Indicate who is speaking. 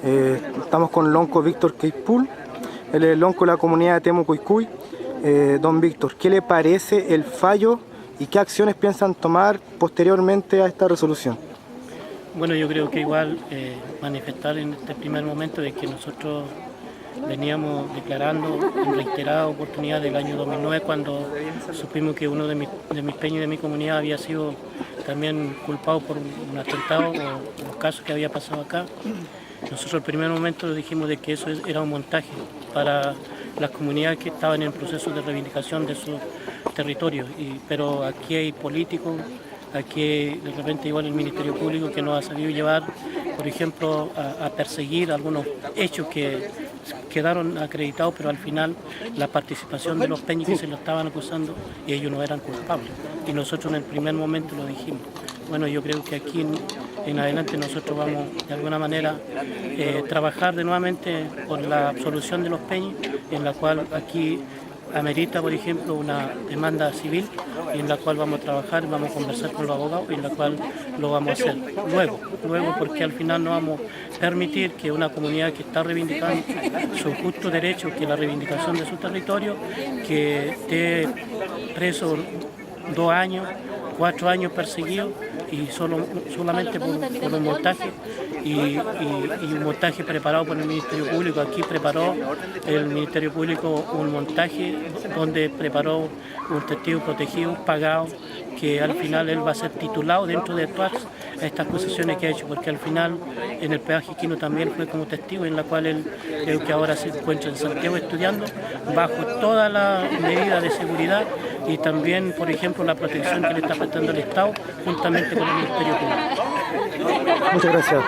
Speaker 1: Estamos con el onco Víctor Queipool, él es el onco de la comunidad de Temucuicui. Don Víctor, ¿qué le parece el fallo y qué acciones piensan tomar posteriormente a esta resolución?
Speaker 2: Bueno, yo creo que igual manifestar en este primer momento de que nosotros veníamos declarando en reiteradas oportunidades del año 2009 cuando supimos que uno de mis peñas de mi comunidad había sido también culpado por un atentado o los casos que había pasado acá. Nosotros en el primer momento dijimos de que eso era un montaje para las comunidades que estaban en proceso de reivindicación de sus territorios, pero aquí hay políticos, aquí de repente igual el Ministerio Público que nos ha sabido llevar, por ejemplo, a perseguir algunos hechos que quedaron acreditados, pero al final la participación de los peñas que se lo estaban acusando y ellos no eran culpables. Y nosotros en el primer momento lo dijimos. Bueno, yo creo que aquí en adelante nosotros vamos de alguna manera trabajar de nuevamente por la absolución de los peñas, en la cual aquí amerita, por ejemplo, una demanda civil y en la cual vamos a trabajar, vamos a conversar con los abogados y en la cual lo vamos a hacer luego porque al final no vamos a permitir que una comunidad que está reivindicando su justo derecho, que es la reivindicación de su territorio, que esté preso 2 años, 4 años perseguido y solamente por un montaje y un montaje preparado por el Ministerio Público. Aquí preparó el Ministerio Público un montaje donde preparó un testigo protegido, pagado, que al final él va a ser titulado dentro de todas estas acusaciones que ha hecho, porque al final en el peaje Quino también fue como testigo, en la cual él creo que ahora se encuentra en Santiago estudiando bajo todas las medidas de seguridad y también, por ejemplo, la protección que le está prestando el Estado juntamente con el Ministerio Público.
Speaker 1: Muchas gracias.